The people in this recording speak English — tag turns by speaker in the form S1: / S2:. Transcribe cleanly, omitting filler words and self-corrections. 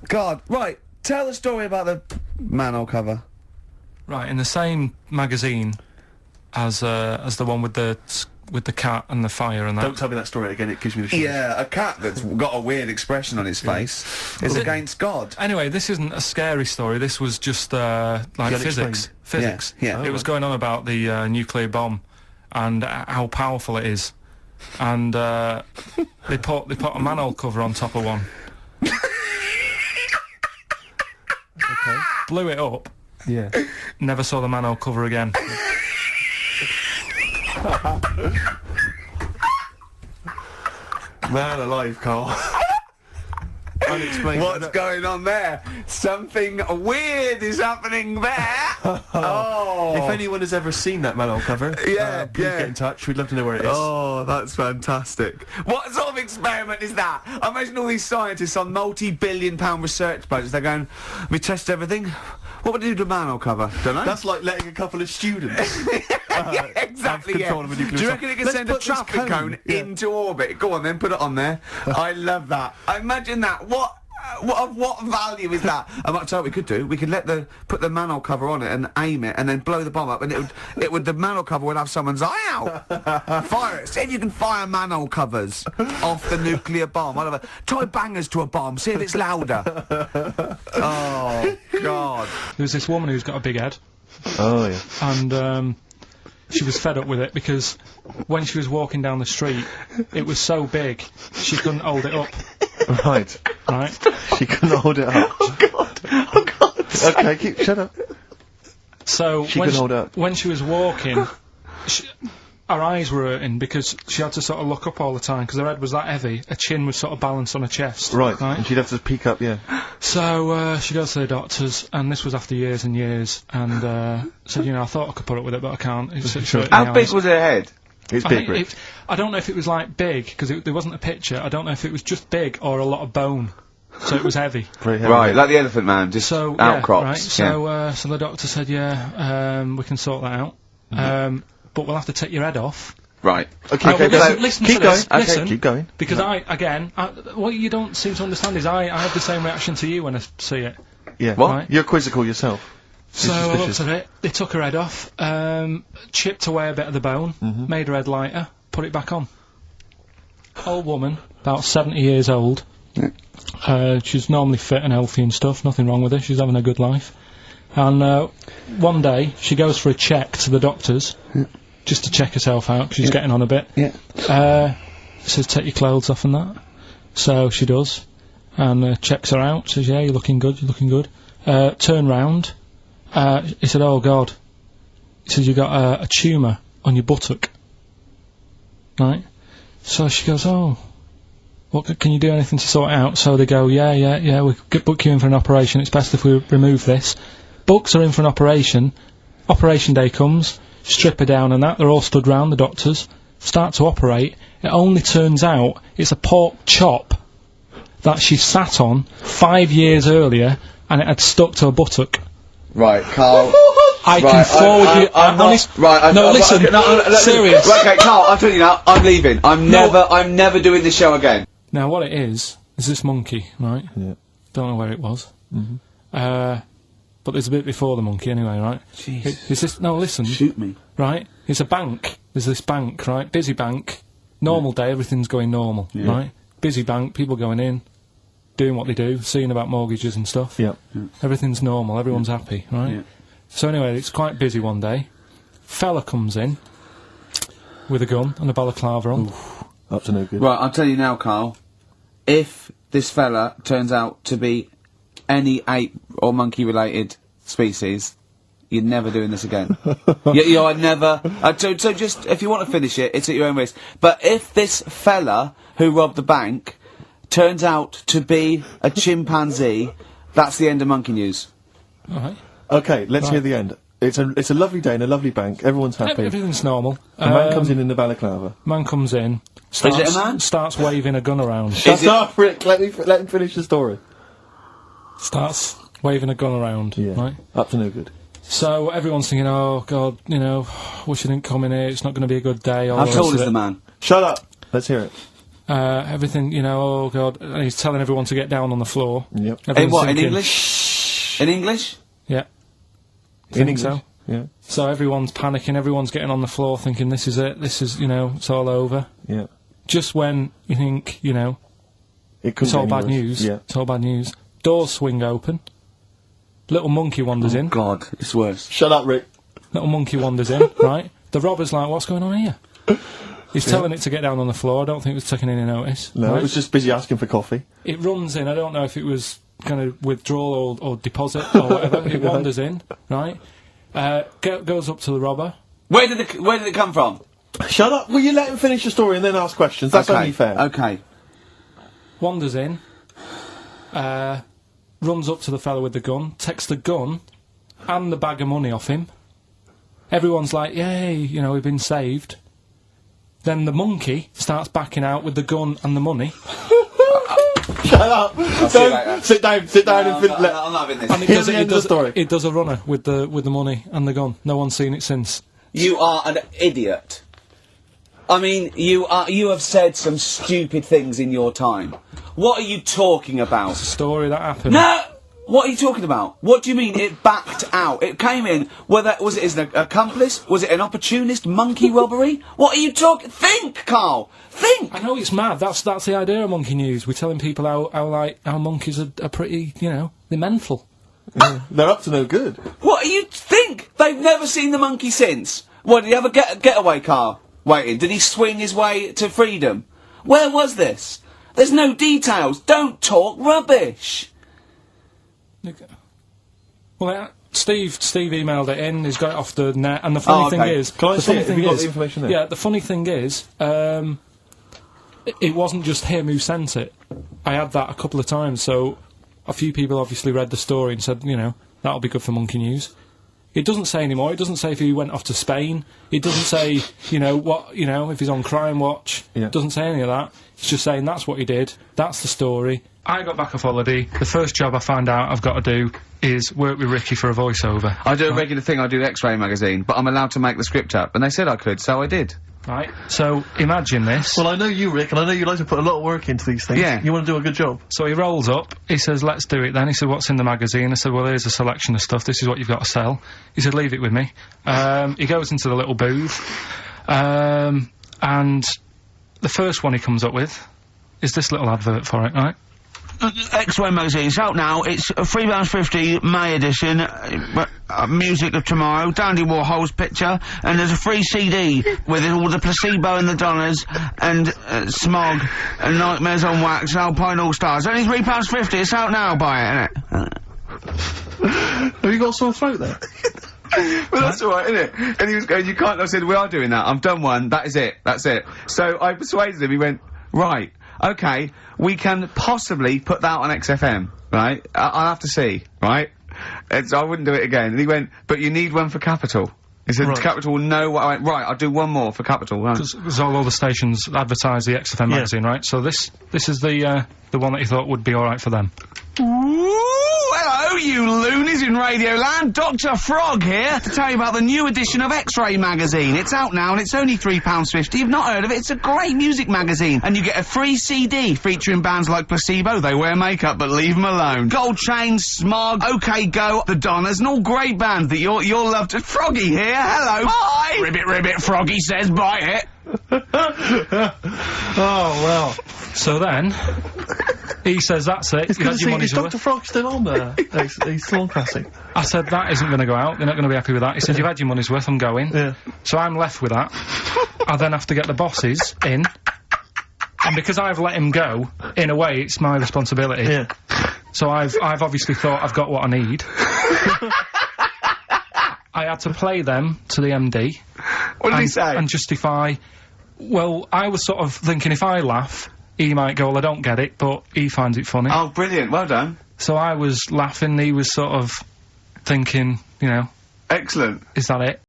S1: God, right. Tell the story about the manhole cover.
S2: Right, in the same magazine as the one with the cat and the fire and that.
S3: Don't tell me that story again, it gives me the shivers.
S1: Yeah, a cat that's got a weird expression on its face is against God.
S2: Anyway, this isn't a scary story. This was just like physics. Physics.
S1: Yeah.
S2: It was going on about the nuclear bomb and how powerful it is, and they put a manhole cover on top of one.
S3: Okay.
S2: Blew it up.
S3: Yeah.
S2: Never saw the manhole cover again.
S3: Man alive, Carl. Unexplained.
S1: What's going on there? Something weird is happening there. Oh.
S3: If anyone has ever seen that manhole cover, please get in touch. We'd love to know where it is.
S1: Oh, that's fantastic. What sort of experiment is that? I imagine all these scientists on multi-billion-pound research budgets, they're going, we test everything. What would they do to a manhole cover? Don't know.
S3: That's like letting a couple of students
S1: yeah, exactly.
S3: have control of a nuclear
S1: Do you reckon it can send a traffic cone into orbit? Go on then, put it on there. I love that. Imagine that. What value is that? I might tell you what we could do. We could put the manhole cover on it and aim it, and then blow the bomb up, and the manhole cover would have someone's eye out. Fire it. See if you can fire manhole covers off the nuclear bomb. Whatever. Tie bangers to a bomb. See if it's louder. Oh God.
S2: There was this woman who's got a big head.
S3: Oh yeah.
S2: And she was fed up with it because when she was walking down the street, it was so big she couldn't hold it up.
S3: Right. She couldn't hold it up.
S1: Oh God.
S3: Okay, shut up.
S2: So
S3: She couldn't hold it up.
S2: when she was walking, her eyes were hurting because she had to sort of look up all the time because her head was that heavy. Her chin was sort of balanced on her chest.
S3: Right. And she'd have to peek up, yeah.
S2: So she goes to the doctors, and this was after years and years, and said, I thought I could put up with it, but I can't.
S1: How big was her head?
S3: It's big, Rick.
S2: I don't know if it was like big because there wasn't a picture. I don't know if it was just big or a lot of bone, so it was heavy.
S3: Very heavy.
S1: Right, like the Elephant Man, just outcrops.
S2: Right. So the doctor said, we can sort that out, but we'll have to take your head off.
S1: Right.
S3: Okay,
S2: listen
S3: keep
S2: to
S3: going.
S2: this.
S3: Okay,
S2: Listen,
S3: keep going.
S2: Because what you don't seem to understand is I have the same reaction to you when I see it.
S3: Yeah.
S1: What?
S3: Right? You're quizzical yourself.
S2: So I looked at it, they took her head off, chipped away a bit of the bone, made her head lighter, put it back on. Old woman, about 70 years old. She's normally fit and healthy and stuff, nothing wrong with her, she's having a good life. And one day, she goes for a check to the doctors, just to check herself out, 'cause she's getting on a bit. Says, take your clothes off and that. So she does, and checks her out, says, yeah, you're looking good, turn round. He said, oh God. He said, you got a tumour on your buttock. Right? So she goes, oh, can you do anything to sort it out? So they go, yeah, we could book you in for an operation, it's best if we remove this. Books are in for an operation, operation day comes, strip her down and that, they're all stood round, the doctors, start to operate. It only turns out it's a pork chop that she sat on 5 years earlier, and it had stuck to her buttock.
S1: Right, Carl.
S2: I can forward you. Serious.
S1: Right, okay, Carl, I'm telling you now, I'm leaving. I'm never doing this show again.
S2: Now, what it is this monkey, right?
S3: Yeah.
S2: Don't know where it was. But there's a bit before the monkey anyway, right?
S1: Jeez.
S2: No, listen.
S1: Shoot me.
S2: Right? It's a bank. There's this bank, right? Busy bank. Normal day, everything's going normal, right? Busy bank, people going in, doing what they do, seeing about mortgages and stuff.
S3: Yeah.
S2: Everything's normal, everyone's happy, right?
S1: Yeah.
S2: So anyway, it's quite busy one day. Fella comes in with a gun and a balaclava on.
S3: Oof, up to no good.
S1: Right, I'll tell you now, Carl. If this fella turns out to be any ape or monkey-related species, you're never doing this again. I'd never... so just, if you want to finish it, it's at your own risk. But if this fella who robbed the bank turns out to be a chimpanzee, that's the end of Monkey News.
S2: Alright.
S3: Okay, let's hear the end. It's a lovely day in a lovely bank. Everyone's happy.
S2: Everything's normal.
S3: A man comes in the balaclava.
S2: Man comes in.
S1: Is it a man?
S2: Starts waving a gun around.
S3: Shut up, Rick. Let him finish the story.
S2: Starts waving a gun around.
S3: Yeah.
S2: Right?
S3: Up to no good.
S2: So everyone's thinking, oh God, wish I didn't come in here. It's not going to be a good day.
S1: How tall is the man?
S3: Shut up. Let's hear it.
S2: Everything, you know, oh God, and he's telling everyone to get down on the floor.
S3: Yep.
S1: In
S2: Everyone's
S1: what? In
S2: thinking-
S1: English? In English?
S2: Yeah.
S3: In
S2: Think so.
S3: English. Yeah.
S2: So everyone's panicking, everyone's getting on the floor thinking this is it, this is, you know, it's all over.
S3: Yeah.
S2: Just when you think, you know,
S3: It could
S2: it's all bad news.
S3: Yeah.
S2: It's all bad news. Doors swing open. Little monkey wanders in.
S1: God, it's worse.
S3: Shut up, Rick.
S2: Little monkey wanders in, right? The robber's like, what's going on here? He's telling it to get down on the floor. I don't think it was taking any notice.
S3: No,
S2: right?
S3: it was just busy asking for coffee.
S2: It runs in. I don't know if it was kind of withdrawal or deposit or whatever. It wanders in, right? Goes up to the robber.
S1: Where did it come from?
S3: Shut up. Will you let him finish the story and then ask questions? That's only fair.
S1: Okay.
S2: Wanders in. Runs up to the fellow with the gun. Takes the gun and the bag of money off him. Everyone's like, yay, you know, we've been saved. Then the monkey starts backing out with the gun and the money.
S3: Shut up.
S1: see you later.
S3: Sit down and
S1: I'm not having this.
S2: And
S3: Here's the end of the story.
S2: It does a runner with the money and the gun. No one's seen it since.
S1: You are an idiot. I mean, you have said some stupid things in your time. What are you talking about?
S2: Story that happened.
S1: No! What are you talking about? What do you mean it backed out? It came in, was it an accomplice? Was it an opportunist monkey robbery? What are you talking? Think, Karl! Think!
S2: I know it's mad. That's the idea of monkey news. We're telling people how monkeys are pretty, you know, they're mental.
S3: Yeah. They're up to no good.
S1: What do you think? They've never seen the monkey since. What, did he have a getaway car waiting? Did he swing his way to freedom? Where was this? There's no details. Don't talk rubbish.
S2: Well, Steve emailed it in. He's got it off the net, and the funny thing is,
S3: Can I
S2: the
S3: see
S2: funny
S3: it? Have
S2: thing
S3: you got
S2: is,
S3: the information there?
S2: yeah, the funny thing is, it wasn't just him who sent it. I had that a couple of times, so a few people obviously read the story and said, you know, that'll be good for Monkey News. It doesn't say anymore. It doesn't say if he went off to Spain. It doesn't say, you know, what, you know, if he's on Crime Watch.
S3: Yeah.
S2: It doesn't say any of that. It's just saying that's what he did. That's the story. I got back off holiday. The first job I find out I've got to do is work with Ricky for a voiceover.
S1: I do a regular thing. I do X-Ray magazine, but I'm allowed to make the script up, and they said I could, so I did.
S2: Right. So imagine this.
S3: Well, I know you, Rick, and I know you like to put a lot of work into these things.
S1: Yeah.
S3: You want to do a good job.
S2: So he rolls up, he says, let's do it then. He said, what's in the magazine? I said, well, here's a selection of stuff, this is what you've got to sell. He said, leave it with me. He goes into the little booth, and the first one he comes up with is this little advert for it, right?
S4: X-Ray magazine, it's out now. It's £3.50 May edition. Music of Tomorrow, Dandy Warhol's picture, and there's a free CD with all the Placebo and the Donners, and Smog, and Nightmares on Wax, and Alpine All Stars. Only £3.50. It's out now. Buy it, innit?
S3: Have you got a sore throat there?
S1: Well, that's all right, isn't it? And he was going, you can't. I said, we are doing that. I've done one. That is it. That's it. So I persuaded him. He went, right, okay, we can possibly put that on XFM, right? I'll have to see, right? I wouldn't do it again. And he went, but you need one for Capital. He said,
S3: Right.
S1: Capital will know what I went, right, I'll do one more for Capital. Right.
S2: Because all the stations advertise the XFM magazine, right? So this is the one that he thought would be alright for them.
S4: Ooh, hello, you loonies in Radioland. Dr. Frog here to tell you about the new edition of X-Ray magazine. It's out now and it's only £3.50. You've not heard of it? It's a great music magazine. And you get a free CD featuring bands like Placebo, they wear makeup but leave them alone, Gold Chain, Smog, OK Go, The Donners, and all great bands that you'll love to... Froggy here, hello. Bye! Ribbit, ribbit, Froggy says buy it.
S3: Oh, well.
S2: So then, he says, that's it,
S3: It's
S2: you
S3: good to
S2: had
S3: see,
S2: your money's
S3: is Dr.
S2: worth.
S3: Frog still on there? He's still on Classic.
S2: I said, that isn't going to go out, they're not going to be happy with that. He said, you've had your money's worth, I'm going.
S3: Yeah.
S2: So I'm left with that. I then have to get the bosses in. And because I've let him go, in a way, it's my responsibility.
S3: Yeah.
S2: So I've obviously thought I've got what I need. I had to play them to the MD.
S1: What did he say?
S2: And justify... Well, I was sort of thinking if I laugh, he might go, well, I don't get it, but he finds it funny.
S1: Oh, brilliant, well done.
S2: So I was laughing, he was sort of thinking, you know...
S1: Excellent.
S2: Is that it?